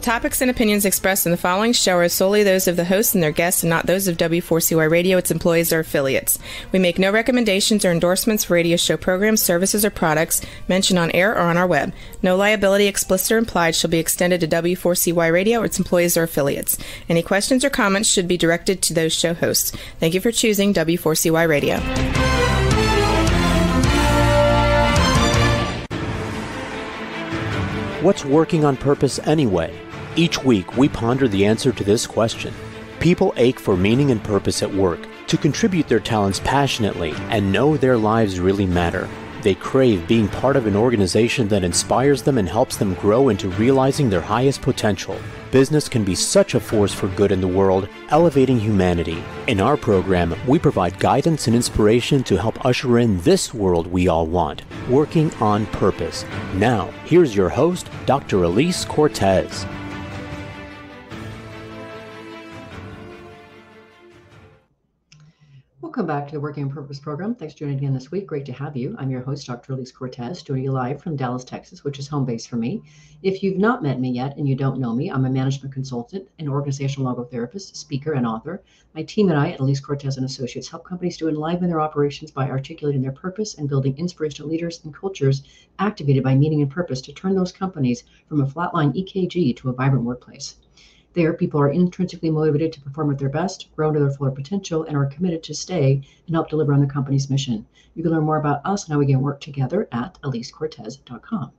topics and opinions expressed in the following show are solely those of the host and their guests and not those of W4CY Radio, its employees, or affiliates. We make no recommendations or endorsements for radio show programs, services, or products mentioned on air or on our web. No liability, explicit or implied, shall be extended to W4CY Radio or its employees or affiliates. Any questions or comments should be directed to those show hosts. Thank you for choosing W4CY Radio. What's working on purpose anyway? Each week, we ponder the answer to this question. People ache for meaning and purpose at work, to contribute their talents passionately and know their lives really matter. They crave being part of an organization that inspires them and helps them grow into realizing their highest potential. Business can be such a force for good in the world, elevating humanity. In our program, we provide guidance and inspiration to help usher in this world we all want, working on purpose. Now, here's your host, Dr. Alise Cortez. Welcome back to the Working on Purpose program. Thanks for joining again this week. Great to have you. I'm your host, Dr. Alise Cortez, joining you live from Dallas, Texas, which is home base for me. If you've not met me yet and you don't know me, I'm a management consultant, an organizational logotherapist, speaker, and author. My team and I at Alise Cortez and Associates help companies to enliven their operations by articulating their purpose and building inspirational leaders and cultures activated by meaning and purpose to turn those companies from a flatline EKG to a vibrant workplace. There, people are intrinsically motivated to perform at their best, grow to their fuller potential, and are committed to stay and help deliver on the company's mission. You can learn more about us and how we can work together at alisecortez.com.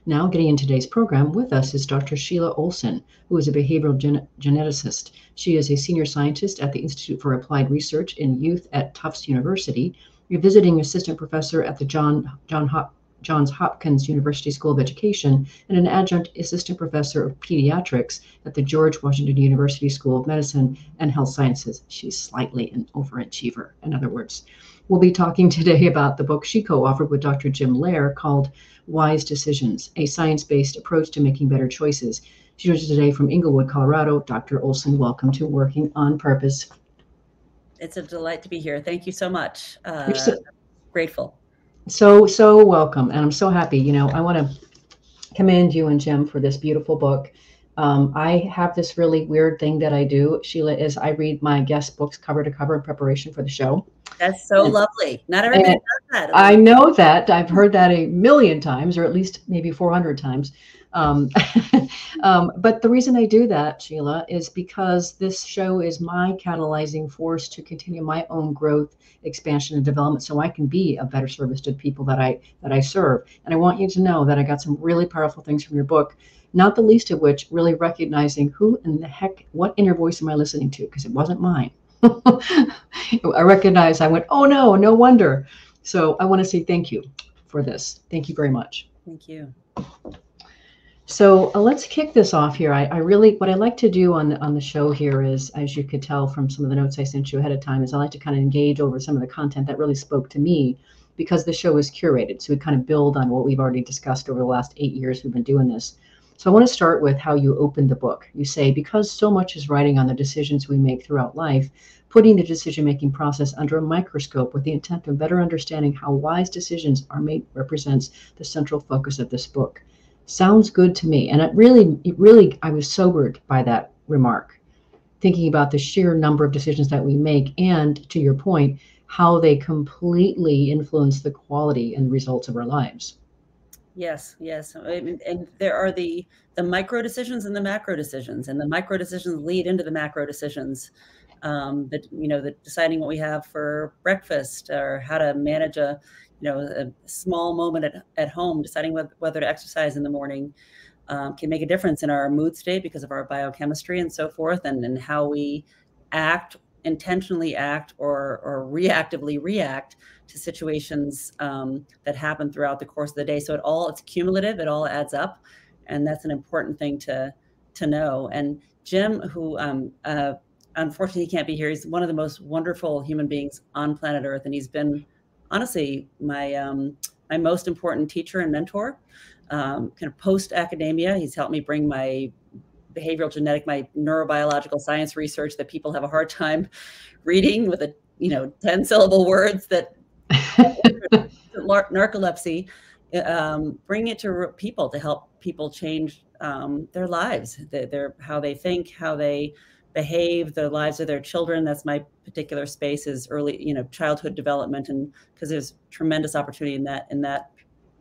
Now, getting into today's program, with us is Dr. Sheila Ohlsson, who is a behavioral geneticist. She is a senior scientist at the Institute for Applied Research in Youth at Tufts University, a visiting assistant professor at the Johns Hopkins University School of Education, and an adjunct assistant professor of pediatrics at the George Washington University School of Medicine and Health Sciences. She's slightly an overachiever, in other words. We'll be talking today about the book she co-authored with Dr. Jim Loehr called Wise Decisions, a science-based approach to making better choices. She joins us today from Inglewood, Colorado. Dr. Ohlsson, welcome to Working on Purpose. It's a delight to be here. Thank you so much. Grateful. So welcome. And I'm so happy. You know, I want to commend you and Jim for this beautiful book. I have this really weird thing that I do, Sheila, is I read my guest books cover to cover in preparation for the show. That's so lovely. Not everybody does that. I know that. I've heard that a million times, or at least maybe 400 times. But the reason I do that, Sheila, is because this show is my catalyzing force to continue my own growth, expansion, and development, so I can be a better service to the people that I serve. And I want you to know that I got some really powerful things from your book, not the least of which really recognizing who in the heck, what inner voice am I listening to? Because it wasn't mine. I recognized, I went, oh no wonder. So I want to say thank you for this. Thank you very much. Thank you. So let's kick this off here. I really, what I like to do on the show here is, as you could tell from some of the notes I sent you ahead of time, is I like to kind of engage over some of the content that really spoke to me, because the show is curated. So we kind of build on what we've already discussed over the last 8 years we've been doing this. So I want to start with how you opened the book. You say, because so much is writing on the decisions we make throughout life, putting the decision-making process under a microscope with the intent of better understanding how wise decisions are made represents the central focus of this book. Sounds good to me. And it really, I was sobered by that remark, thinking about the sheer number of decisions that we make and, to your point, how they completely influence the quality and results of our lives. Yes. And there are the micro decisions and the macro decisions, and the micro decisions lead into the macro decisions. The deciding what we have for breakfast, or how to manage a small moment at home, deciding whether to exercise in the morning, can make a difference in our mood state because of our biochemistry and so forth, and how we intentionally act or reactively react to situations that happen throughout the course of the day. So it's cumulative, it all adds up. And that's an important thing to know. And Jim, who unfortunately he can't be here, he's one of the most wonderful human beings on planet Earth. And he's been honestly my most important teacher and mentor. Kind of post academia, he's helped me bring my behavioral genetic, my neurobiological science research that people have a hard time reading with 10 syllable words that narcolepsy bring it to people to help people change their lives, how they think, how they behave, the lives of their children. That's my particular space, is early, childhood development, and because there's tremendous opportunity in that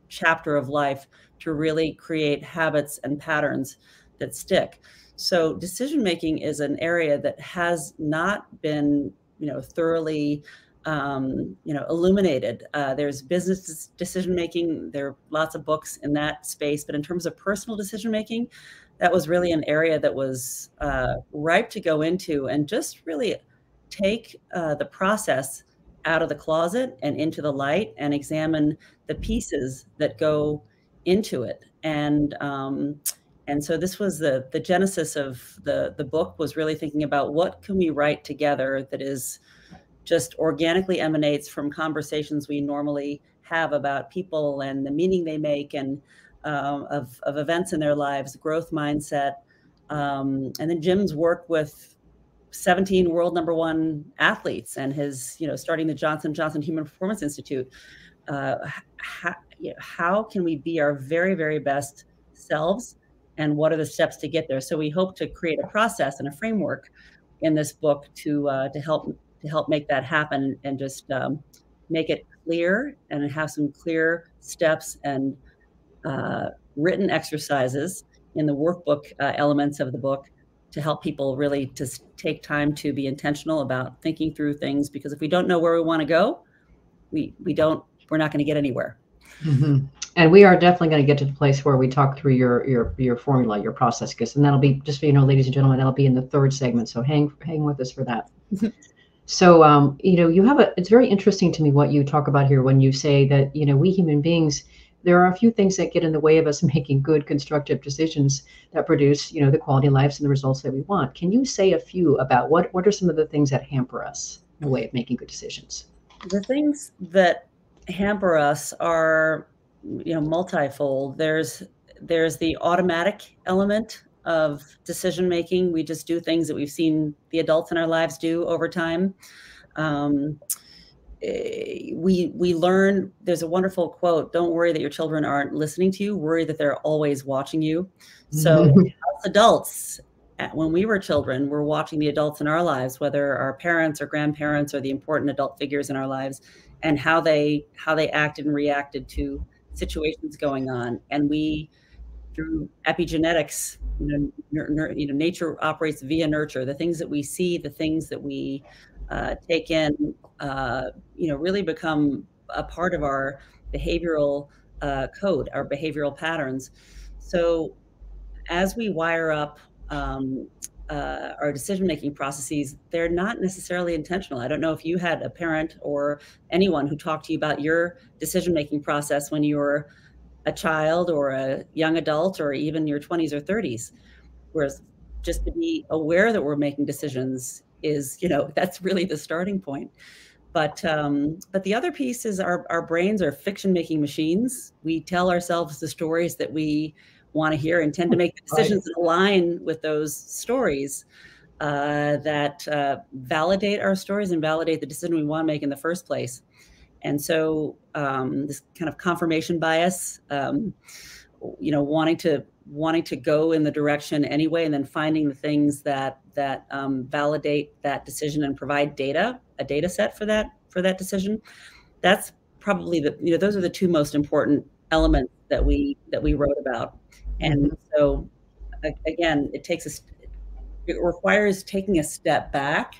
chapter of life to really create habits and patterns that stick. So decision making is an area that has not been, thoroughly illuminated. There's business decision making. There are lots of books in that space, but in terms of personal decision making, that was really an area that was ripe to go into and just really take the process out of the closet and into the light and examine the pieces that go into it. And so this was the genesis of the book, was really thinking about what can we write together that is just organically emanates from conversations we normally have about people and the meaning they make, and of events in their lives, growth mindset. And then Jim's work with 17 world #1 athletes and his, starting the Johnson & Johnson Human Performance Institute. How can we be our very, very best selves, and what are the steps to get there? So we hope to create a process and a framework in this book to help make that happen, and just make it clear and have some clear steps and written exercises in the workbook elements of the book to help people really to take time to be intentional about thinking through things. Because if we don't know where we want to go, we're not going to get anywhere. Mm-hmm. And we are definitely going to get to the place where we talk through your formula, your process, and that'll be, just so you know, ladies and gentlemen, that'll be in the third segment. So hang with us for that. So, it's very interesting to me what you talk about here when you say that, we human beings, there are a few things that get in the way of us making good, constructive decisions that produce, the quality of lives and the results that we want. Can you say a few about what are some of the things that hamper us in the way of making good decisions? The things that hamper us are, multifold. There's the automatic element of decision making. We just do things that we've seen the adults in our lives do over time. We learn. There's a wonderful quote: "Don't worry that your children aren't listening to you. Worry that they're always watching you." So us adults, when we were children, we're watching the adults in our lives, whether our parents or grandparents or the important adult figures in our lives, and how they acted and reacted to situations going on. And we, through epigenetics, nature operates via nurture. The things that we see, the things that we take in, really become a part of our behavioral code, our behavioral patterns. So as we wire up our decision-making processes, they're not necessarily intentional. I don't know if you had a parent or anyone who talked to you about your decision-making process when you were a child or a young adult, or even your 20s or 30s, whereas just to be aware that we're making decisions is, that's really the starting point. But the other piece is our brains are fiction-making machines. We tell ourselves the stories that we want to hear and tend to make decisions that align with those stories that validate our stories and validate the decision we want to make in the first place. And so this kind of confirmation bias, wanting to go in the direction anyway, and then finding the things that validate that decision and provide a data set for that decision. That's probably those are the two most important elements that we wrote about. And so again, it requires taking a step back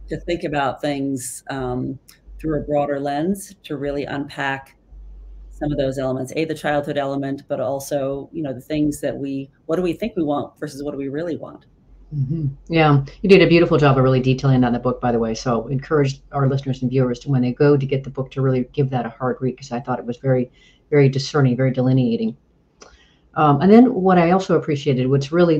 to think about things through a broader lens, to really unpack some of those elements, the childhood element, but also, the things that what do we think we want versus what do we really want? Mm-hmm. Yeah, you did a beautiful job of really detailing that in the book, by the way. So encourage our listeners and viewers to, when they go to get the book, to really give that a hard read, because I thought it was very, very discerning, very delineating. And then what I also appreciated,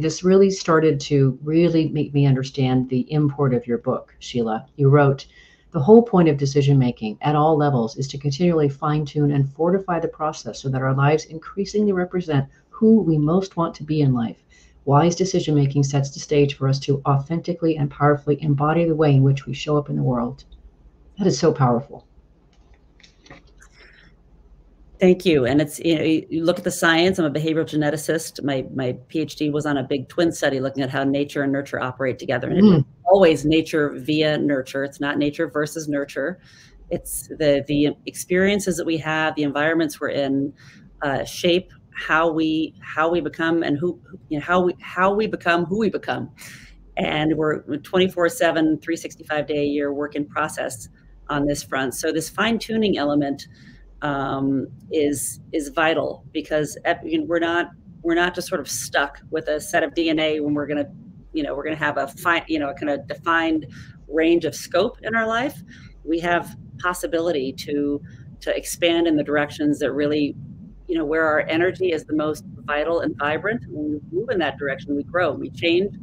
this really started to really make me understand the import of your book, Sheila. You wrote, "The whole point of decision making at all levels is to continually fine tune and fortify the process so that our lives increasingly represent who we most want to be in life. Wise decision making sets the stage for us to authentically and powerfully embody the way in which we show up in the world." That is so powerful. Thank you. And it's, you look at the science. I'm a behavioral geneticist. My PhD was on a big twin study looking at how nature and nurture operate together. And it's always nature via nurture. It's not nature versus nurture. It's the experiences that we have, the environments we're in, shape how we become and how we become who we become. And we're 24/7, 365 day a year work in process on this front. So this fine tuning element is vital, because we're not just sort of stuck with a set of DNA when we're going to have a kind of defined range of scope in our life. We have possibility to expand in the directions that really, where our energy is the most vital and vibrant. When we move in that direction, we grow, we change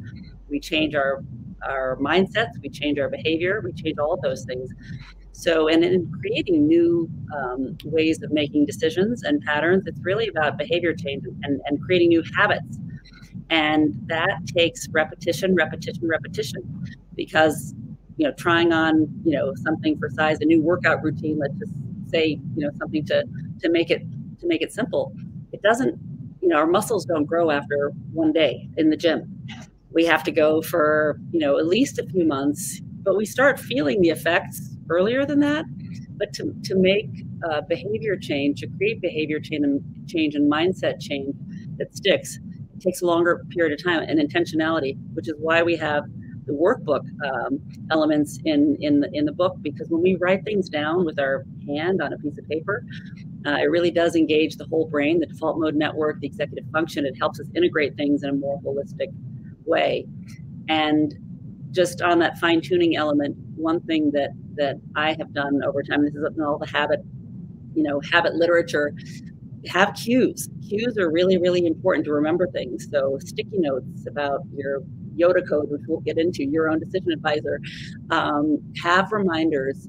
our mindsets, we change our behavior, we change all of those things. So, and in creating new ways of making decisions and patterns, it's really about behavior change and creating new habits. And that takes repetition, because, trying on, something for size, a new workout routine, let's just say, something to make it simple. It doesn't, our muscles don't grow after one day in the gym. We have to go for, at least a few months, but we start feeling the effects earlier than that. But to make behavior change, to create behavior change and mindset change that sticks, it takes a longer period of time and intentionality, which is why we have the workbook elements in the book, because when we write things down with our hand on a piece of paper, it really does engage the whole brain, the default mode network, the executive function. It helps us integrate things in a more holistic way. And just on that fine tuning element, one thing that I have done over time, this is in all the habit literature, have cues. Cues are really, really important to remember things. So sticky notes about your Y.O.D.A code, which we'll get into, your own decision advisor, have reminders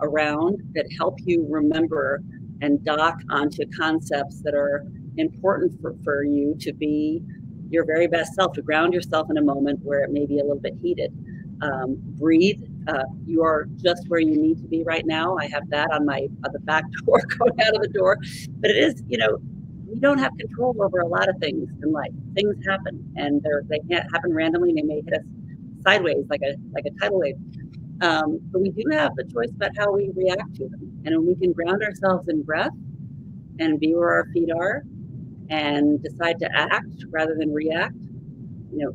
around that help you remember and dock onto concepts that are important for you to be your very best self, to ground yourself in a moment where it may be a little bit heated. Breathe. You are just where you need to be right now. I have that on the back door going out of the door. But it is, we don't have control over a lot of things in life. Things happen, and they can't happen randomly. They may hit us sideways like a tidal wave. But we do have the choice about how we react to them. And when we can ground ourselves in breath and be where our feet are and decide to act rather than react,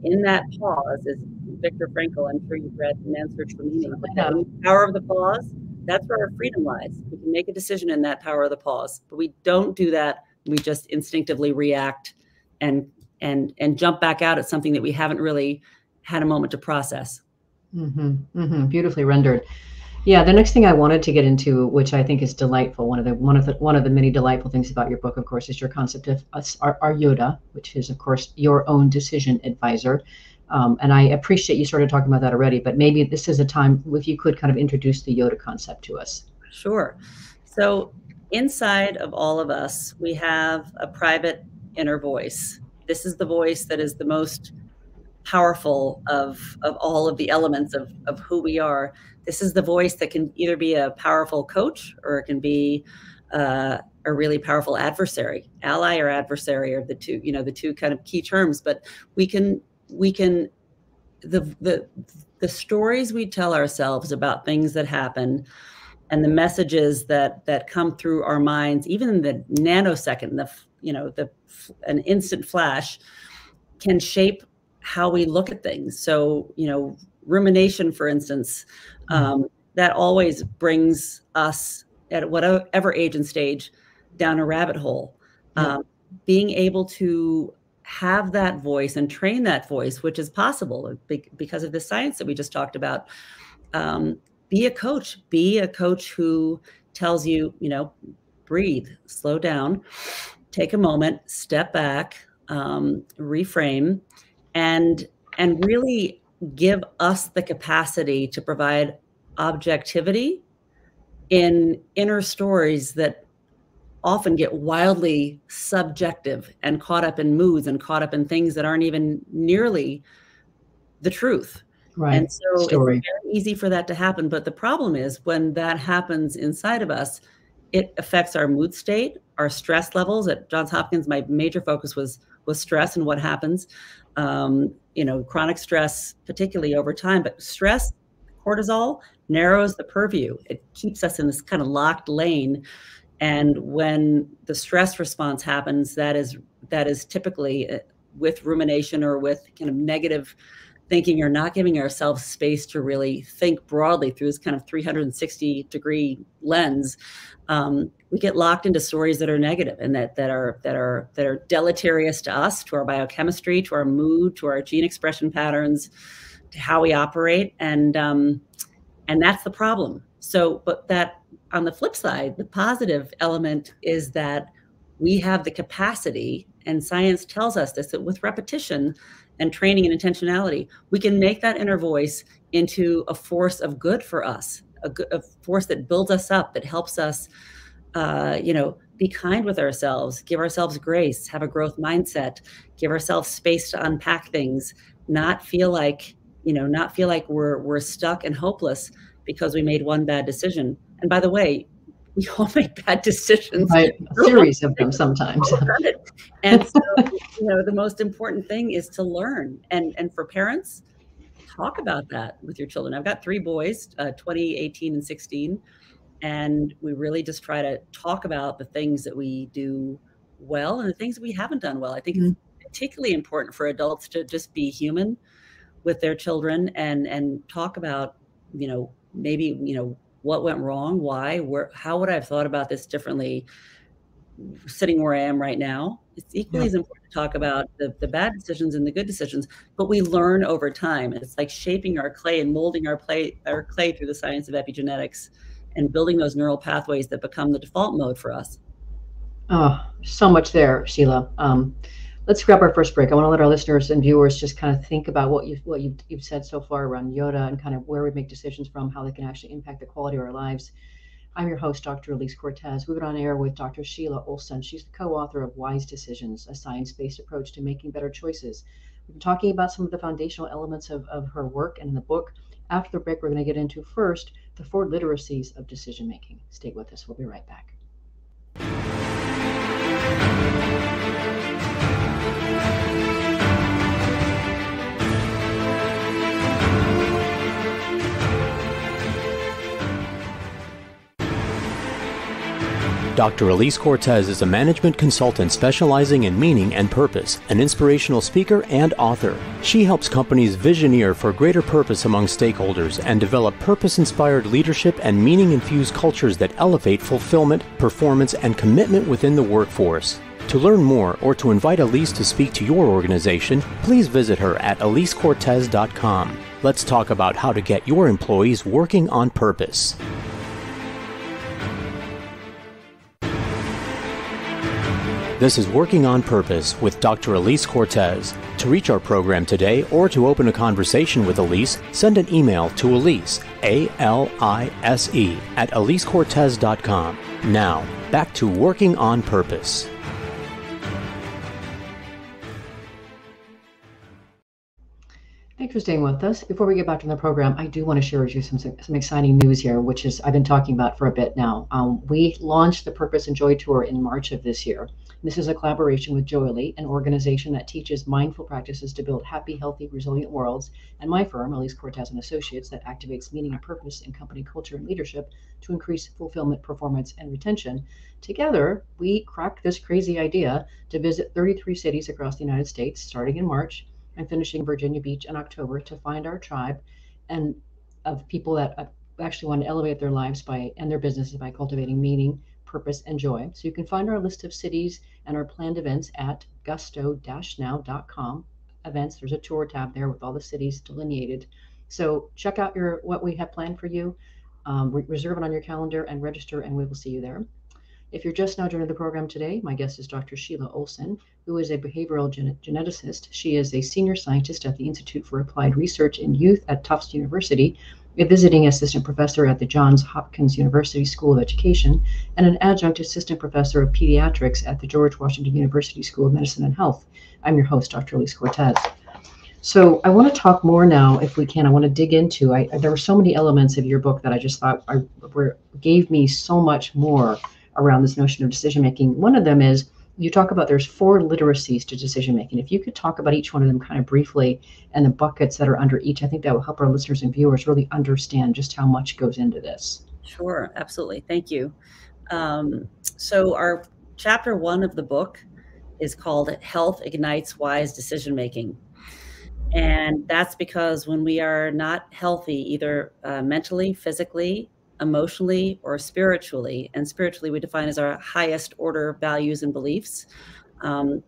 in that pause, is Viktor Frankl, I'm sure you've read Man's Search for Meaning. The power of the pause, that's where our freedom lies. We can make a decision in that power of the pause, but we don't do that. We just instinctively react and jump back out at something that we haven't really had a moment to process. Beautifully rendered. Yeah, the next thing I wanted to get into, which I think is delightful, one of the many delightful things about your book, of course, is your concept of our Y.O.D.A, which is, of course, your own decision advisor. And I appreciate you started talking about that already, but maybe this is a time if you could kind of introduce the Y.O.D.A concept to us. Sure. So inside of all of us, we have a private inner voice. This is the voice that is the most powerful of all of the elements of who we are. This is the voice that can either be a powerful coach, or it can be a really powerful adversary. Ally or adversary are the two kind of key terms. But we can the stories we tell ourselves about things that happen, and the messages that come through our minds, even in the nanosecond, an instant flash, can shape how we look at things. So, rumination, for instance, that always brings us at whatever age and stage down a rabbit hole. Being able to have that voice and train that voice, which is possible because of the science that we just talked about. Be a coach who tells you, breathe, slow down, take a moment, step back, reframe, and really give us the capacity to provide objectivity in inner stories that often get wildly subjective and caught up in moods and caught up in things that aren't even nearly the truth. Right. And so it's very easy for that to happen. But the problem is when that happens inside of us, it affects our mood state, our stress levels. At Johns Hopkins, my major focus was stress and what happens. Chronic stress, particularly over time, but stress, cortisol, narrows the purview. It keeps us in this kind of locked lane. And when the stress response happens, that is typically with rumination or with kind of negative thinking, or not giving ourselves space to really think broadly through this kind of 360-degree lens. We get locked into stories that are negative and that are deleterious to us, to our biochemistry, to our mood, to our gene expression patterns, to how we operate, and that's the problem. So, but that on the flip side, the positive element is that we have the capacity, and science tells us this, that with repetition and training and intentionality, we can make that inner voice into a force of good for us, a force that builds us up, that helps us, be kind with ourselves, give ourselves grace, have a growth mindset, give ourselves space to unpack things, not feel like we're stuck and hopeless because we made one bad decision. And by the way, we all make bad decisions. Right. A series of them sometimes. And so, the most important thing is to learn. And for parents, talk about that with your children. I've got 3 boys, 20, 18, and 16. And we really just try to talk about the things that we do well and the things that we haven't done well. I think it's particularly important for adults to just be human with their children and talk about, maybe, what went wrong, why, how would I have thought about this differently sitting where I am right now? It's equally as important to talk about the bad decisions and the good decisions, but we learn over time. It's like shaping our clay and molding our clay through the science of epigenetics and building those neural pathways that become the default mode for us. Oh, so much there, Sheila. Let's grab our first break. I want to let our listeners and viewers just kind of think about what you've said so far around Y.O.D.A and kind of where we make decisions from, how they can actually impact the quality of our lives. I'm your host, Dr. Alise Cortez. We've been on air with Dr. Sheila Ohlsson. She's the co-author of Wise Decisions, a science-based approach to making better choices. We've been talking about some of the foundational elements of her work and in the book. After the break, we're going to get into first the 4 literacies of decision making. Stay with us. We'll be right back. Dr. Alise Cortez is a management consultant specializing in meaning and purpose, an inspirational speaker and author. She helps companies visioneer for greater purpose among stakeholders and develop purpose-inspired leadership and meaning-infused cultures that elevate fulfillment, performance, and commitment within the workforce. To learn more or to invite Alise to speak to your organization, please visit her at alisecortez.com. Let's talk about how to get your employees working on purpose. This is Working on Purpose with Dr. Alise Cortez. To reach our program today or to open a conversation with Alise, send an email to Alise, A-L-I-S-E, at alisecortez.com. Now, back to Working on Purpose. Thanks for staying with us. Before we get back to the program, I do want to share with you some exciting news here, which is I've been talking about for a bit now. We launched the Purpose and Joy Tour in March of this year. This is a collaboration with Y.O.D.A, an organization that teaches mindful practices to build happy, healthy, resilient worlds, and my firm, Alise Cortez and Associates, that activates meaning and purpose in company culture and leadership to increase fulfillment, performance, and retention. Together, we cracked this crazy idea to visit 33 cities across the United States, starting in March and finishing Virginia Beach in October, to find our tribe and of people that actually want to elevate their lives and their businesses by cultivating meaning, purpose, and joy. So you can find our list of cities and our planned events at gusto-now.com. Events, there's a tour tab there with all the cities delineated. So check out what we have planned for you, reserve it on your calendar and register, and we will see you there. If you're just now joining the program today, my guest is Dr. Sheila Ohlsson, who is a behavioral geneticist. She is a senior scientist at the Institute for Applied Research in Youth at Tufts University, a visiting assistant professor at the Johns Hopkins University School of Education, and an adjunct assistant professor of pediatrics at the George Washington University School of Medicine and Health. I'm your host, Dr. Alise Cortez. So I want to talk more now, if we can. I want to dig into, there were so many elements of your book that I just thought gave me so much more around this notion of decision making. One of them is, you talk about there's 4 literacies to decision making. If you could talk about each one of them kind of briefly and the buckets that are under each, I think that will help our listeners and viewers really understand just how much goes into this. Sure, absolutely. Thank you. So our chapter 1 of the book is called Health Ignites Wise Decision Making. And that's because when we are not healthy, either mentally, physically, emotionally, or spiritually, and spiritually we define as our highest order values and beliefs,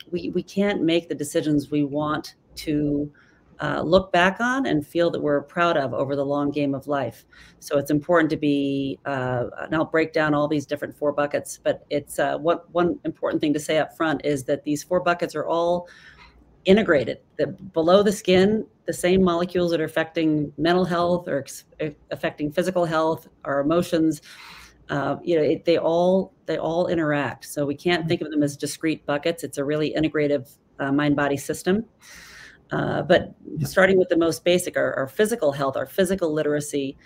we can't make the decisions we want to look back on and feel that we're proud of over the long game of life. So it's important to be, and I'll break down all these different 4 buckets, but it's one important thing to say up front is that these 4 buckets are all integrated. Below the skin, the same molecules that are affecting mental health or affecting physical health, our emotions, they all interact. So we can't think of them as discrete buckets. It's a really integrative mind-body system. But starting with the most basic, our physical health, our physical literacy,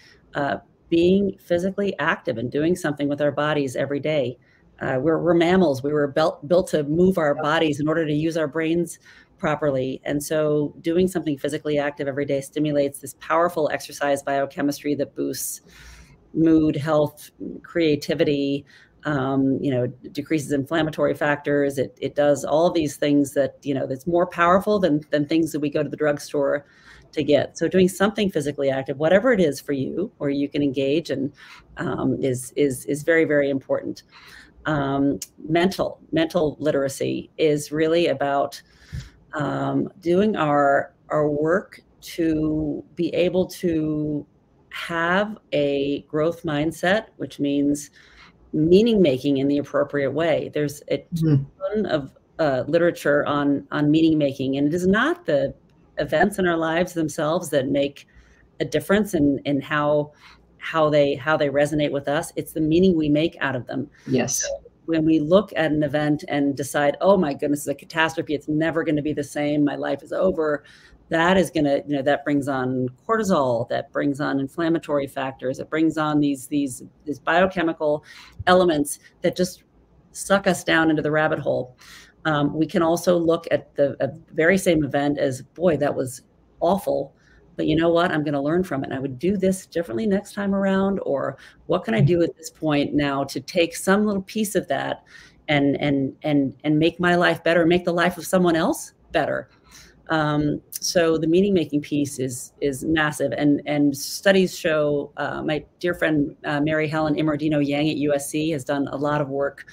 being physically active and doing something with our bodies every day. We're mammals. We were built to move our bodies in order to use our brains properly. And so doing something physically active every day stimulates this powerful exercise biochemistry that boosts mood, health, creativity, decreases inflammatory factors. It does all of these things that, that's more powerful than things that we go to the drugstore to get. So doing something physically active, whatever it is for you, or you can engage in, is very, very important. Mental literacy is really about doing our work to be able to have a growth mindset, which means meaning making in the appropriate way. There's a ton of literature on meaning making, and it is not the events in our lives themselves that make a difference in how they resonate with us. It's the meaning we make out of them. Yes. So when we look at an event and decide, oh my goodness, it's a catastrophe, it's never going to be the same, my life is over, that is going to, that brings on cortisol, that brings on inflammatory factors, it brings on these biochemical elements that just suck us down into the rabbit hole. We can also look at the very same event as, boy, that was awful, but you know what? I'm going to learn from it. And I would do this differently next time around, or what can I do at this point now to take some little piece of that and make my life better, make the life of someone else better. So the meaning making piece is massive, and studies show, my dear friend Mary Helen Imardino Yang at USC has done a lot of work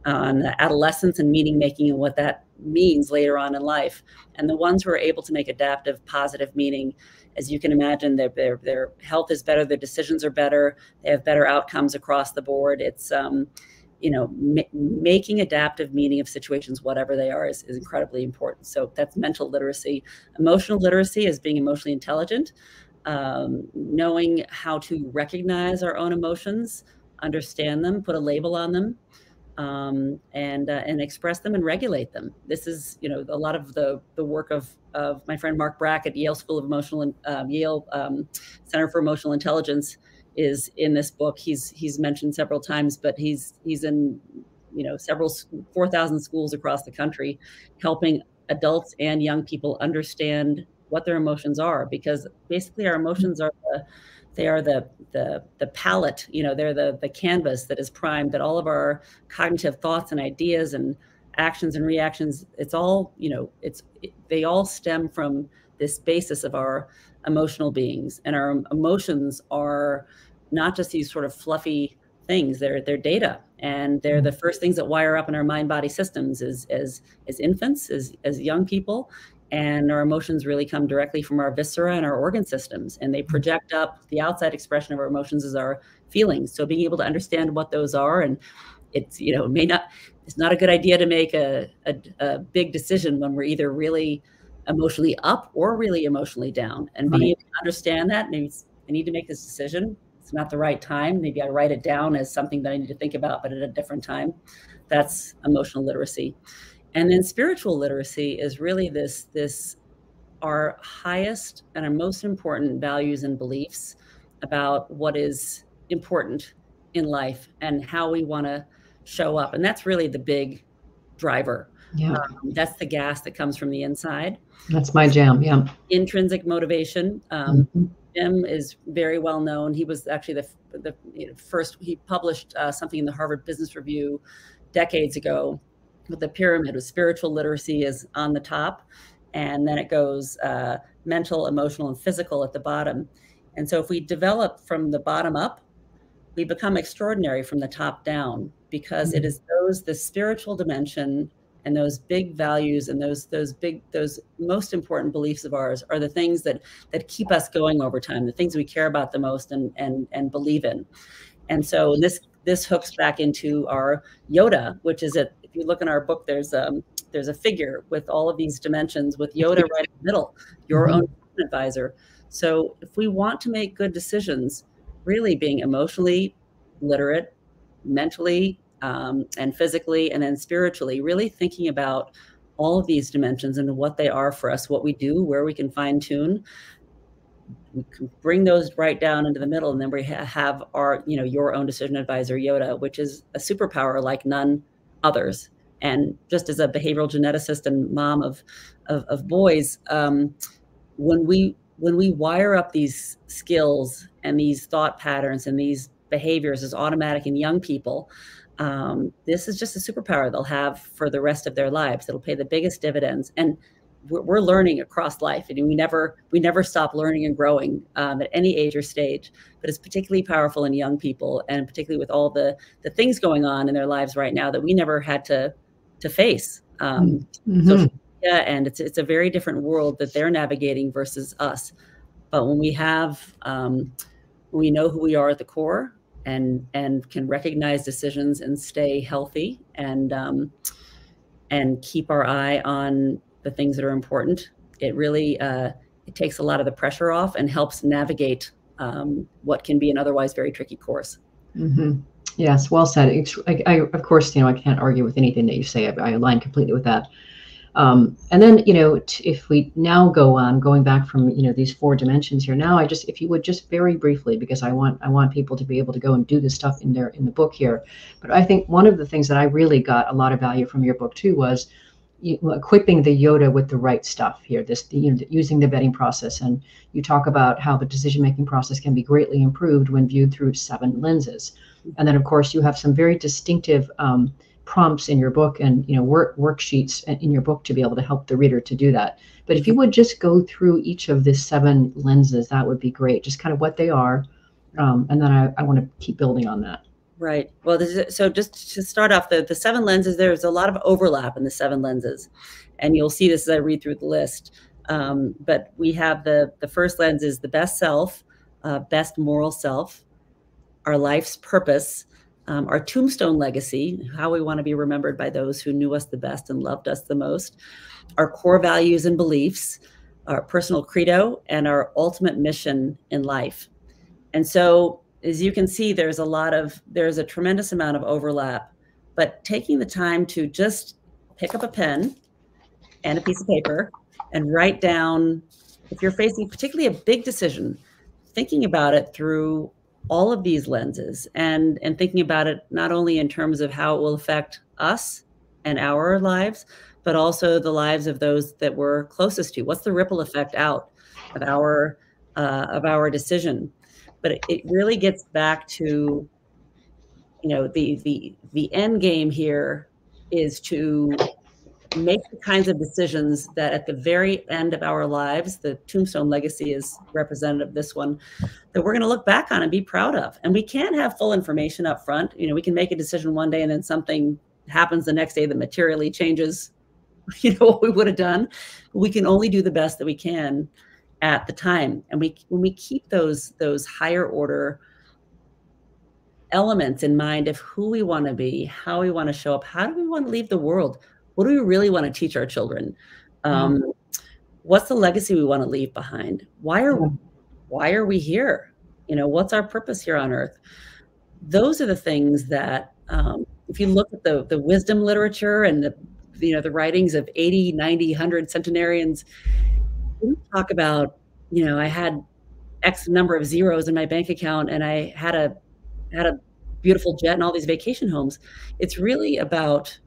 on adolescence and meaning making and what that means later on in life. And the ones who are able to make adaptive, positive meaning, as you can imagine, their health is better, their decisions are better, they have better outcomes across the board. It's making adaptive meaning of situations, whatever they are, is incredibly important. So that's mental literacy. Emotional literacy is being emotionally intelligent, knowing how to recognize our own emotions, understand them, put a label on them, and express them and regulate them. This is, a lot of the work of my friend Mark Brack at Yale School of Emotional Yale Center for Emotional Intelligence is in this book. He's mentioned several times, but he's in several 4,000 schools across the country, helping adults and young people understand what their emotions are, because basically our emotions are the palette, they're the canvas that is primed, that all of our cognitive thoughts and ideas and actions and reactions, it's all, they all stem from this basis of our emotional beings. And our emotions are not just these sort of fluffy things, they're data, and they're the first things that wire up in our mind-body systems as infants, as young people. And our emotions really come directly from our viscera and our organ systems, and they project up. The outside expression of our emotions is our feelings. So being able to understand what those are, and it's, it's not a good idea to make a big decision when we're either really emotionally up or really emotionally down. And being able to understand that, maybe I need to make this decision, it's not the right time. Maybe I write it down as something that I need to think about, but at a different time. That's emotional literacy. And then spiritual literacy is really our highest and our most important values and beliefs about what is important in life and how we want to show up. And that's really the big driver. Yeah. That's the gas that comes from the inside. That's my jam. Yeah. Intrinsic motivation. Jim is very well known. He was actually the first, he published something in the Harvard Business Review decades ago with the pyramid with spiritual literacy is on the top. And then it goes mental, emotional, and physical at the bottom. And so if we develop from the bottom up, we become extraordinary from the top down, because it is the spiritual dimension and those big values and those most important beliefs of ours are the things that keep us going over time, the things we care about the most and believe in. And so this hooks back into our Y.O.D.A, which is if you look in our book, there's a figure with all of these dimensions with Y.O.D.A right in the middle, your own advisor. So if we want to make good decisions, really being emotionally literate, mentally and physically, and then spiritually, really thinking about all of these dimensions and what they are for us, what we do, where we can fine tune. We can bring those right down into the middle, and then we have our, your own decision advisor, Y.O.D.A, which is a superpower like none others. And just as a behavioral geneticist and mom of boys, when we wire up these skills and these thought patterns and these behaviors as automatic in young people, this is just a superpower they'll have for the rest of their lives. It'll pay the biggest dividends. And we're learning across life. I mean, we never stop learning and growing at any age or stage, but it's particularly powerful in young people, and particularly with all the things going on in their lives right now that we never had to face. Social media, and it's a very different world that they're navigating versus us. But when we have, we know who we are at the core, and can recognize decisions and stay healthy and keep our eye on the things that are important, it really it takes a lot of the pressure off and helps navigate what can be an otherwise very tricky course. Yes, well said. I of course, I can't argue with anything that you say. I align completely with that. And then, if we now going back from, these 4 dimensions here, now if you would just very briefly, because I want people to be able to go and do this stuff in the book here. But I think one of the things that I really got a lot of value from your book too was equipping the Y.O.D.A with the right stuff here, using the vetting process. And you talk about how the decision-making process can be greatly improved when viewed through 7 lenses. And then of course you have some very distinctive prompts in your book and worksheets in your book to be able to help the reader to do that. But if you would just go through each of the 7 lenses, that would be great, just kind of what they are. And then I want to keep building on that. Right. Well, so just to start off, the 7 lenses, there's a lot of overlap in the 7 lenses, and you'll see this as I read through the list. But we have the first lens is the best self, best moral self, our life's purpose, our tombstone legacy, how we want to be remembered by those who knew us the best and loved us the most, our core values and beliefs, our personal credo, and our ultimate mission in life. And so, as you can see, there's a tremendous amount of overlap, but taking the time to just pick up a pen and a piece of paper and write down, if you're facing particularly a big decision, thinking about it through all of these lenses and thinking about it not only in terms of how it will affect us and our lives, but also the lives of those that we're closest to. What's the ripple effect out of our decision? But it really gets back to, the end game here is to make the kinds of decisions that at the very end of our lives, the tombstone legacy is representative of this one, that we're going to look back on and be proud of. And we can't have full information up front. We can make a decision one day and then something happens the next day that materially changes, what we would have done. We can only do the best that we can at the time. And when we keep those higher order elements in mind of who we want to be, how we want to show up, how do we want to leave the world? What do we really want to teach our children? What's the legacy we want to leave behind? Why are we here? What's our purpose here on earth? Those are the things that, if you look at the wisdom literature and the writings of 80, 90, 100 centenarians, we talk about, I had X number of zeros in my bank account and I had a beautiful jet and all these vacation homes. It's really about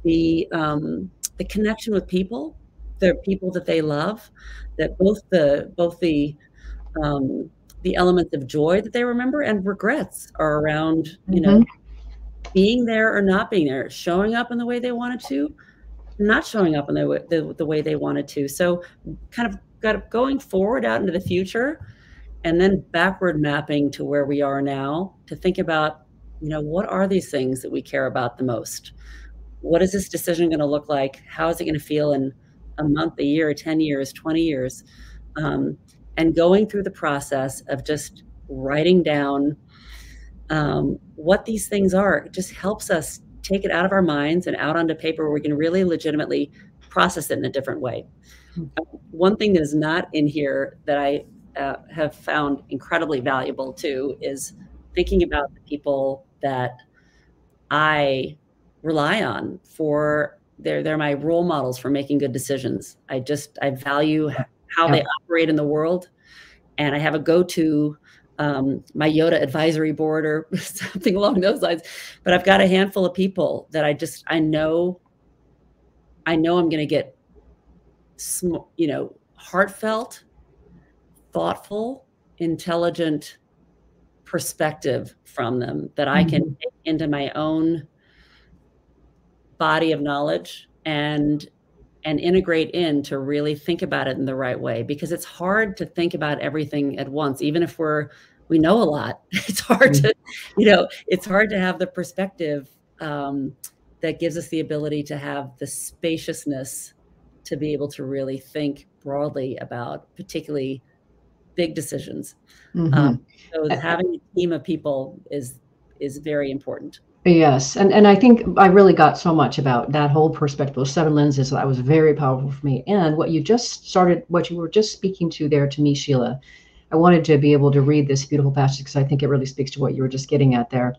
the connection with people, the people that they love, that both the elements of joy that they remember and regrets are around, being there or not being there, showing up in the way they wanted to, not showing up in the way they wanted to. So kind of going forward out into the future and then backward mapping to where we are now to think about, what are these things that we care about the most? What is this decision going to look like? How is it going to feel in a month, a year, 10 years, 20 years? And going through the process of just writing down what these things are, it just helps us take it out of our minds and out onto paper where we can really legitimately process it in a different way. One thing that is not in here that I have found incredibly valuable too is thinking about the people that I rely on for they're my role models for making good decisions. I value how they operate in the world, and I have a go-to my Y.O.D.A advisory board or something along those lines. But I've got a handful of people that I know I'm going to get heartfelt, thoughtful, intelligent perspective from them that I can take into my own body of knowledge and integrate in to really think about it in the right way, because it's hard to think about everything at once. Even if we know a lot, it's hard to, it's hard to have the perspective that gives us the ability to have the spaciousness to be able to really think broadly about particularly big decisions. So having a team of people is very important. Yes. And I think I really got so much about that whole perspective of 7 lenses. That was very powerful for me. And what you were just speaking to there to me, Sheila, I wanted to be able to read this beautiful passage because I think it really speaks to what you were just getting at there.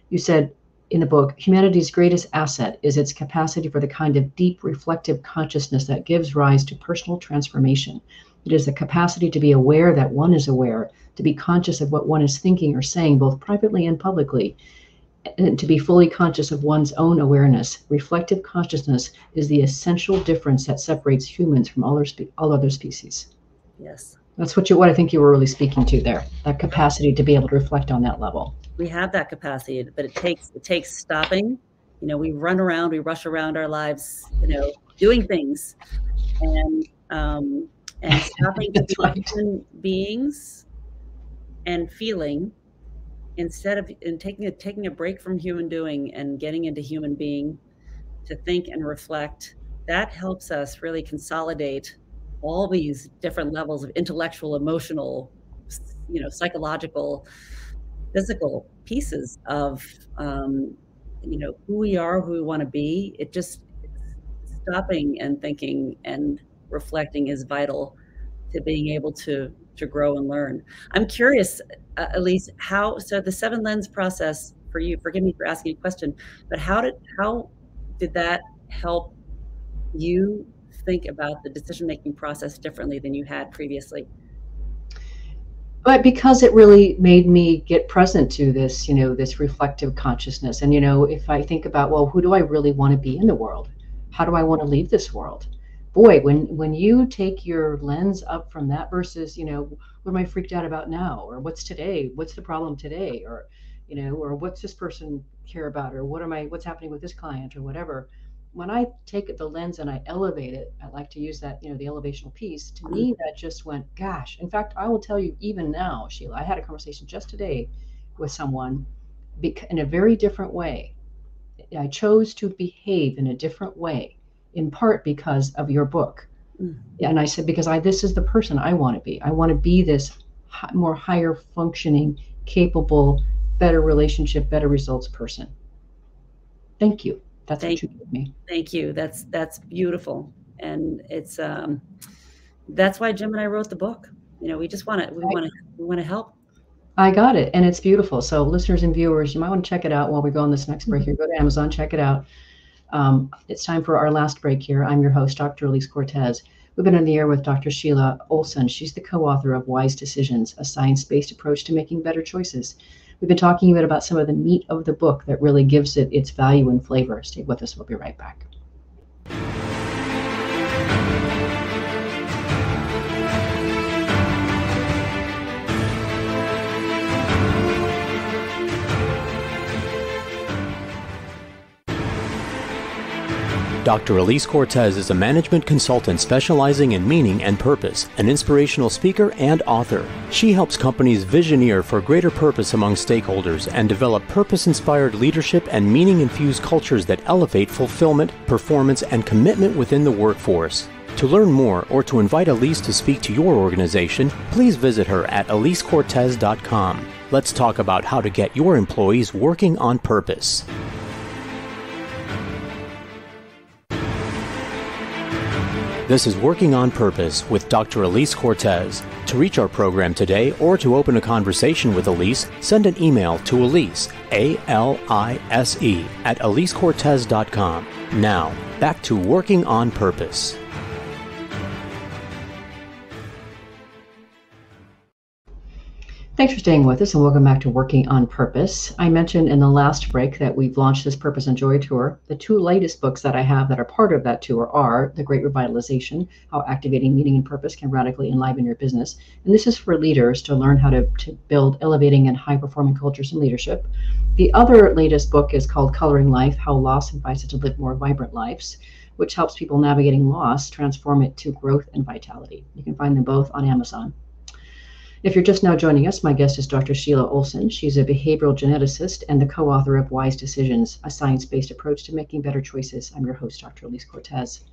You said in the book, humanity's greatest asset is its capacity for the kind of deep reflective consciousness that gives rise to personal transformation. It is the capacity to be aware that one is aware, to be conscious of what one is thinking or saying, both privately and publicly, and to be fully conscious of one's own awareness. Reflective consciousness is the essential difference that separates humans from all other species. Yes. That's what I think you were really speaking to there, that capacity to be able to reflect on that level. We have that capacity, but it takes stopping. We run around, we rush around our lives, doing things, and stopping to be human beings and feeling, instead of taking a break from human doing and getting into human being to think and reflect. That helps us really consolidate all these different levels of intellectual, emotional, psychological, physical pieces of who we are, who we want to be. It just stopping and thinking and reflecting is vital to being able to grow and learn. I'm curious, Alise, so the 7 lens process for you, forgive me for asking a question, but how did that help you think about the decision-making process differently than you had previously? But because it really made me get present to this, this reflective consciousness. And, if I think about, well, who do I really want to be in the world? How do I want to leave this world? Boy, when you take your lens up from that versus, what am I freaked out about now? Or what's today? What's the problem today? Or, or what's this person care about? Or what's happening with this client or whatever. When I take the lens and I elevate it, I like to use that, the elevational piece. To me, that just went, gosh. In fact, I will tell you even now, Sheila, I had a conversation just today with someone in a very different way. I chose to behave in a different way, in part because of your book. And I said, because this is the person I want to be. I want to be this more higher functioning, capable, better relationship, better results person. Thank you. That's what you gave me. Thank you. That's beautiful. And it's that's why Jim and I wrote the book. We want to help. I got it. And it's beautiful. So listeners and viewers, you might want to check it out while we go on this next break here. Go to Amazon, check it out. It's time for our last break here. I'm your host, Dr. Alise Cortez. We've been on the air with Dr. Sheila Ohlsson. She's the co-author of Wise Decisions, a science-based approach to making better choices. We've been talking a bit about some of the meat of the book that really gives it its value and flavor. Stay with us. We'll be right back. Dr. Alise Cortez is a management consultant specializing in meaning and purpose, an inspirational speaker and author. She helps companies visioneer for greater purpose among stakeholders and develop purpose-inspired leadership and meaning-infused cultures that elevate fulfillment, performance, and commitment within the workforce. To learn more or to invite Alise to speak to your organization, please visit her at alisecortez.com. Let's talk about how to get your employees working on purpose. This is Working on Purpose with Dr. Alise Cortez. To reach our program today or to open a conversation with Alise, send an email to Alise, A-L-I-S-E, at alisecortez.com. Now, back to Working on Purpose. Thanks for staying with us and welcome back to Working on Purpose. I mentioned in the last break that we've launched this Purpose and Joy Tour. The two latest books that I have that are part of that tour are The Great Revitalization, How Activating Meaning and Purpose Can Radically Enliven Your Business. And this is for leaders to learn how to build elevating and high-performing cultures in leadership. The other latest book is called Coloring Life, How Loss Invites Us to Live More Vibrant Lives, which helps people navigating loss transform it to growth and vitality. You can find them both on Amazon. If you're just now joining us, my guest is Dr. Sheila Ohlsson. She's a behavioral geneticist and the co-author of Wise Decisions, a science-based approach to making better choices. I'm your host, Dr. Alise Cortez.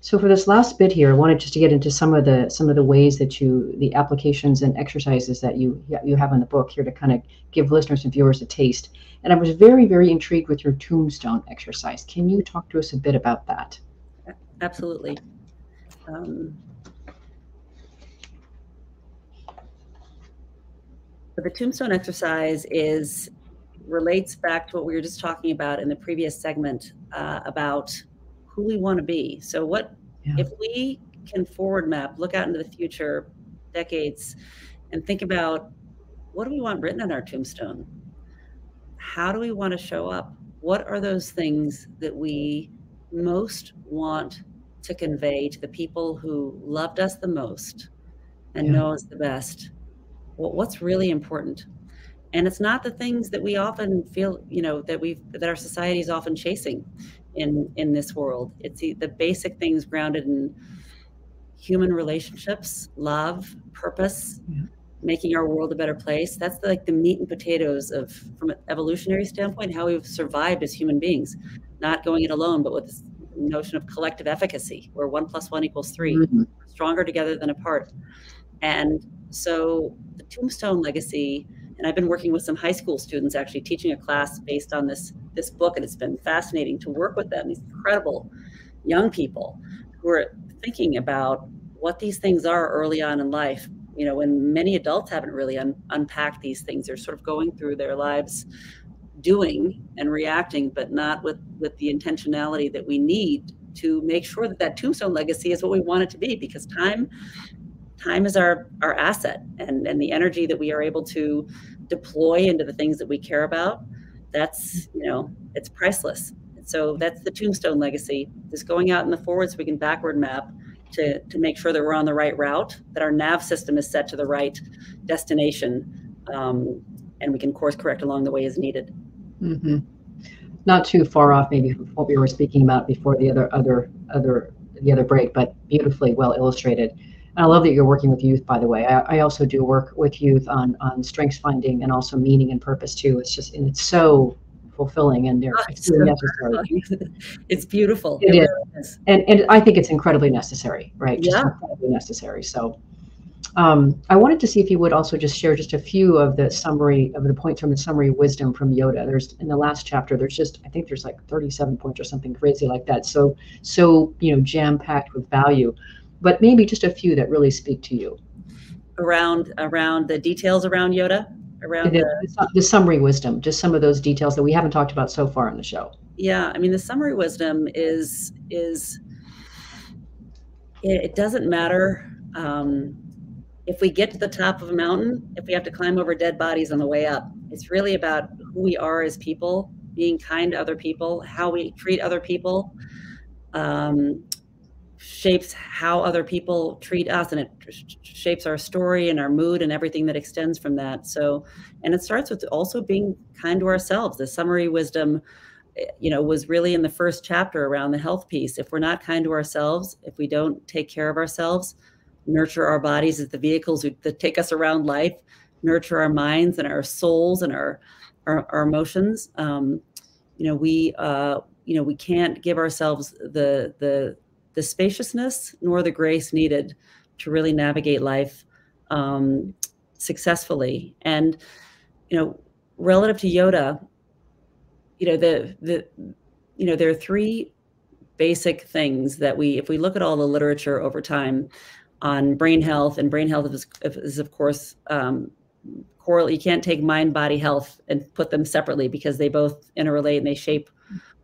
So for this last bit here, I wanted just to get into some of the ways that the applications and exercises that you have in the book here to kind of give listeners and viewers a taste. And I was very, very intrigued with your tombstone exercise. Can you talk to us a bit about that? Absolutely. The tombstone exercise relates back to what we were just talking about in the previous segment about who we want to be. So if we can forward map, look out into the future, decades, and think about what do we want written on our tombstone? How do we want to show up? What are those things that we most want to convey to the people who loved us the most and know us the best? What's really important? And it's not the things that we often feel, that our society is often chasing in this world. It's the basic things grounded in human relationships, love, purpose, making our world a better place. That's like the meat and potatoes from an evolutionary standpoint, how we've survived as human beings, not going it alone, but with this notion of collective efficacy, where 1 + 1 = 3, stronger together than apart. And so the tombstone legacy, and I've been working with some high school students, actually teaching a class based on this book, and it's been fascinating to work with them, these incredible young people who are thinking about what these things are early on in life, when many adults haven't really unpacked these things. They're sort of going through their lives doing and reacting, but not with the intentionality that we need to make sure that tombstone legacy is what we want it to be, because time is our asset, and the energy that we are able to deploy into the things that we care about, that's, it's priceless. So that's the tombstone legacy, just going out in the forward so we can backward map to make sure that we're on the right route, that our nav system is set to the right destination, and we can course correct along the way as needed. Mm-hmm. Not too far off maybe from what we were speaking about before the other break, but beautifully well illustrated. I love that you're working with youth, by the way. I also do work with youth on strengths finding and also meaning and purpose too. It's so fulfilling, and it's really necessary. It's beautiful. It is. And I think it's incredibly necessary, right? Just incredibly necessary. So I wanted to see if you would also just share just a few of the points from the summary wisdom from Y.O.D.A. There's in the last chapter, I think there's like 37 points or something crazy like that. So jam-packed with value. But maybe just a few that really speak to you. Around the details around Y.O.D.A? Around the summary wisdom, just some of those details that we haven't talked about so far on the show. Yeah, I mean, the summary wisdom is it doesn't matter if we get to the top of a mountain, if we have to climb over dead bodies on the way up. It's really about who we are as people, being kind to other people, how we treat other people, shapes how other people treat us, and it shapes our story and our mood and everything that extends from that. So, and it starts with also being kind to ourselves. The summary wisdom, was really in the first chapter around the health piece. If we're not kind to ourselves, if we don't take care of ourselves, nurture our bodies as the vehicles that take us around life, nurture our minds and our souls and our emotions, we can't give ourselves the spaciousness nor the grace needed to really navigate life successfully. And relative to Y.O.D.A, there are three basic things that if we look at all the literature over time on brain health, and brain health is of course correlate. You can't take mind, body health and put them separately because they both interrelate and they shape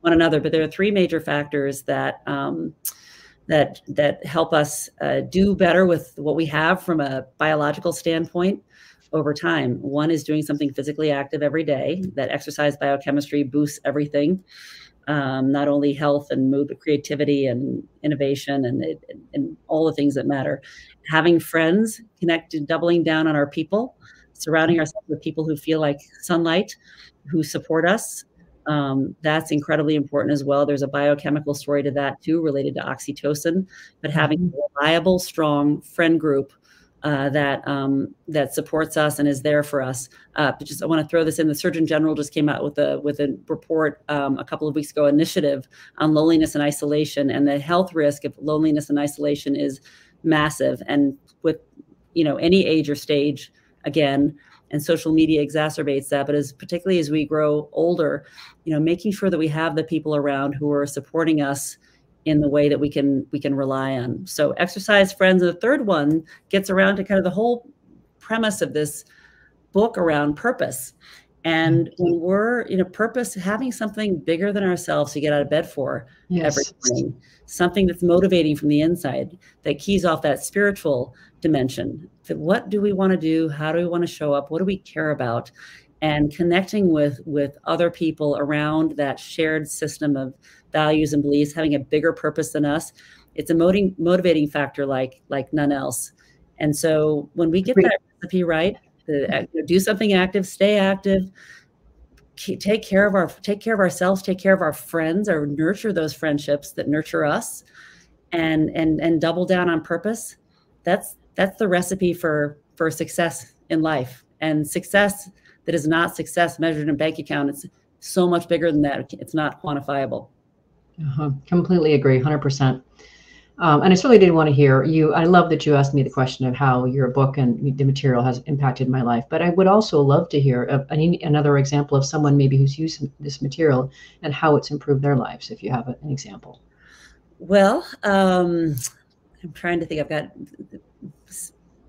one another. But there are three major factors that help us do better with what we have from a biological standpoint over time. One is doing something physically active every day. That exercise biochemistry boosts everything, not only health and mood, but creativity and innovation and all the things that matter. Having friends, connected, doubling down on our people, surrounding ourselves with people who feel like sunlight, who support us. That's incredibly important as well. There's a biochemical story to that too, related to oxytocin, but having a reliable, strong friend group that supports us and is there for us. I want to throw this in. The Surgeon General just came out with a report a couple of weeks ago, initiative on loneliness and isolation, and the health risk of loneliness and isolation is massive. And with any age or stage, again, and social media exacerbates that. But particularly as we grow older, making sure that we have the people around who are supporting us in the way that we can rely on. So exercise, friends. And the third one gets around to kind of the whole premise of this book around purpose. And when we're purpose, having something bigger than ourselves to get out of bed for every morning, something that's motivating from the inside, that keys off that spiritual dimension. What do we want to do? How do we want to show up? What do we care about? And connecting with other people around that shared system of values and beliefs, having a bigger purpose than us, it's a motivating factor like none else. And so when we get that recipe right, do something active, stay active, take care of ourselves, take care of our friends, or nurture those friendships that nurture us, and double down on purpose. That's the recipe for success in life. And success that is not success measured in a bank account, it's so much bigger than that. It's not quantifiable. Completely agree, 100%. And I certainly did want to hear you. I love that you asked me the question of how your book and the material has impacted my life. But I would also love to hear another example of someone maybe who's used this material and how it's improved their lives, if you have an example. Well, I'm trying to think. I've got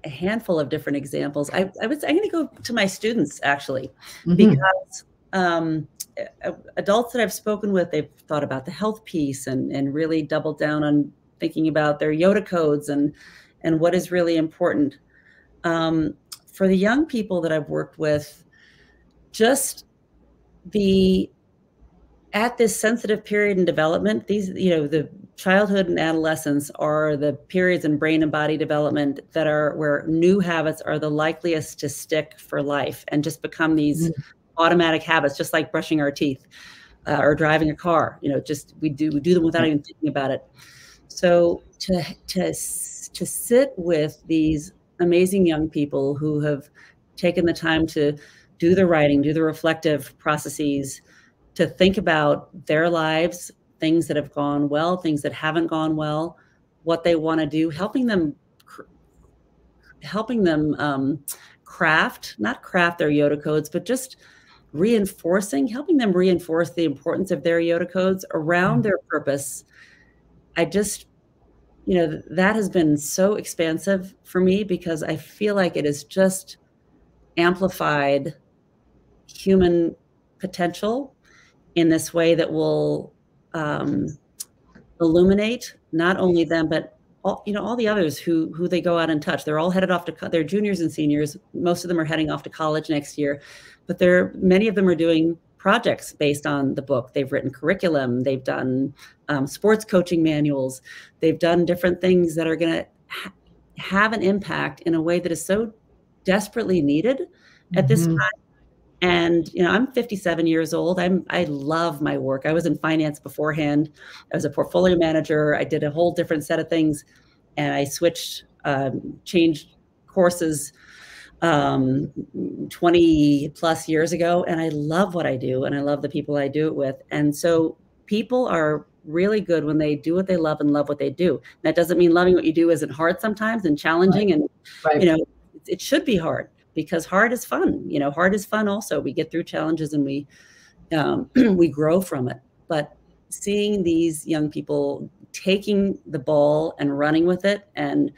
a handful of different examples. I'm going to go to my students, actually, because adults that I've spoken with, they've thought about the health piece and really doubled down on thinking about their Y.O.D.A codes and what is really important. For the young people that I've worked with, just at this sensitive period in development, the childhood and adolescence are the periods in brain and body development that are where new habits are the likeliest to stick for life and just become these automatic habits, just like brushing our teeth or driving a car. We do them without even thinking about it. So to sit with these amazing young people who have taken the time to do the writing, do the reflective processes, to think about their lives, things that have gone well, things that haven't gone well, what they want to do, helping them not craft their Y.O.D.A codes, but just helping them reinforce the importance of their Y.O.D.A codes around their purpose. That has been so expansive for me, because I feel like it has just amplified human potential in this way that will illuminate not only them, but all the others who they go out and touch. They're all headed off to, they're juniors and seniors. Most of them are heading off to college next year, but many of them are doing projects based on the book. They've written curriculum. They've done sports coaching manuals. They've done different things that are going to have an impact in a way that is so desperately needed at this time. And, I'm 57 years old. I love my work. I was in finance beforehand. I was a portfolio manager. I did a whole different set of things, and I changed courses 20 plus years ago. And I love what I do, and I love the people I do it with. And so people are really good when they do what they love and love what they do. That doesn't mean loving what you do isn't hard sometimes and challenging. Right. And, it should be hard, because hard is fun. Hard is fun also. We get through challenges and we grow from it. But seeing these young people taking the ball and running with it and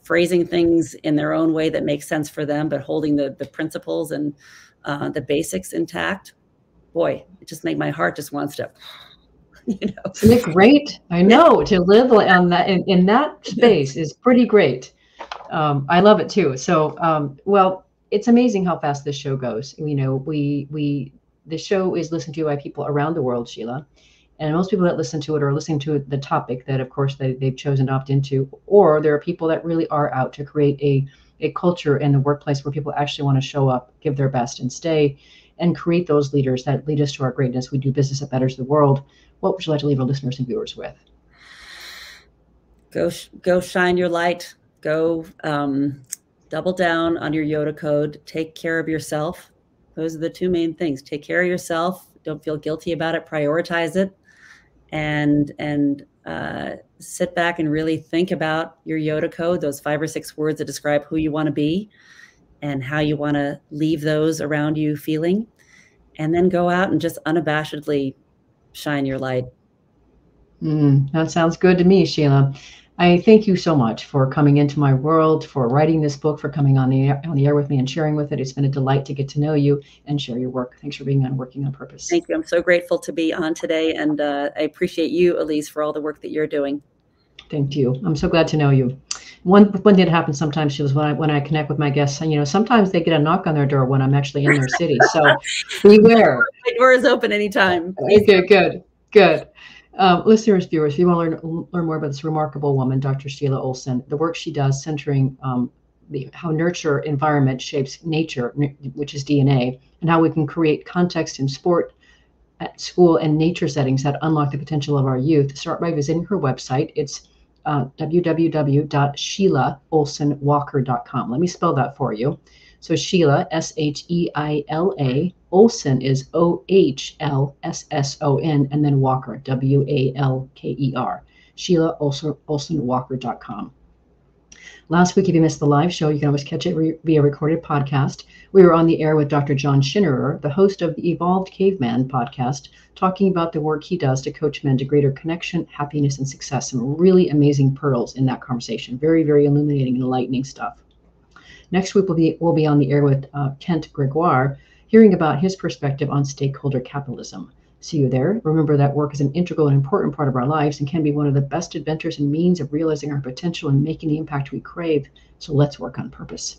phrasing things in their own way that makes sense for them, but holding the principles and the basics intact, boy, it just my heart just wants to, Isn't it great? I know, to live on that in that space is pretty great. I love it too. So, well, it's amazing how fast this show goes. The show is listened to by people around the world, Sheila, and most people that listen to it are listening to the topic that, of course, they've chosen to opt into, or there are people that really are out to create a culture in the workplace where people actually want to show up, give their best, and stay, and create those leaders that lead us to our greatness. We do business that betters the world. What would you like to leave our listeners and viewers with? Go shine your light. Go double down on your Y.O.D.A code. Take care of yourself. Those are the two main things. Take care of yourself. Don't feel guilty about it. Prioritize it, and sit back and really think about your Y.O.D.A code. Those 5 or 6 words that describe who you want to be and how you want to leave those around you feeling, and then go out and just unabashedly shine your light. That sounds good to me, Sheila. I thank you so much for coming into my world, for writing this book, for coming on the air with me and sharing with it. It's been a delight to get to know you and share your work. Thanks for being on Working on Purpose. Thank you. I'm so grateful to be on today, and I appreciate you, Alise, for all the work that you're doing. Thank you. I'm so glad to know you. One thing that happens sometimes, Sheila, is when I connect with my guests, sometimes they get a knock on their door when I'm actually in their city. So beware. My door is open anytime. Okay, good. Listeners, viewers, if you want to learn more about this remarkable woman, Dr. Sheila Ohlsson, the work she does centering how nurture environment shapes nature, which is DNA, and how we can create context in sport, at school, and nature settings that unlock the potential of our youth, start by visiting her website. It's www.SheilaOhlssonWalker.com. Let me spell that for you. So Sheila, Sheila, Ohlsson is OHLSSON, and then Walker, WALKER. SheilaOhlssonWalker.com. Last week, if you missed the live show, you can always catch it via recorded podcast. We were on the air with Dr. John Schinnerer, the host of the Evolved Caveman podcast, talking about the work he does to coach men to greater connection, happiness, and success. Some really amazing pearls in that conversation. Very, very illuminating and enlightening stuff. Next week, we'll be on the air with Kent Gregoire, hearing about his perspective on stakeholder capitalism. See you there. Remember that work is an integral and important part of our lives and can be one of the best adventures and means of realizing our potential and making the impact we crave. So let's work on purpose.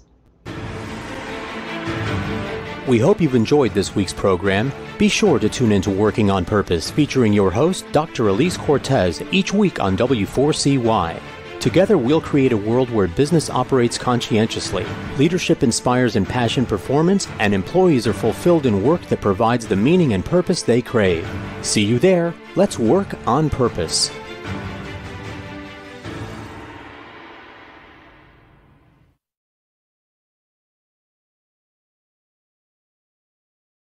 We hope you've enjoyed this week's program. Be sure to tune into Working on Purpose, featuring your host, Dr. Alise Cortez, each week on W4CY. Together, we'll create a world where business operates conscientiously, leadership inspires impassioned performance, and employees are fulfilled in work that provides the meaning and purpose they crave. See you there. Let's work on purpose.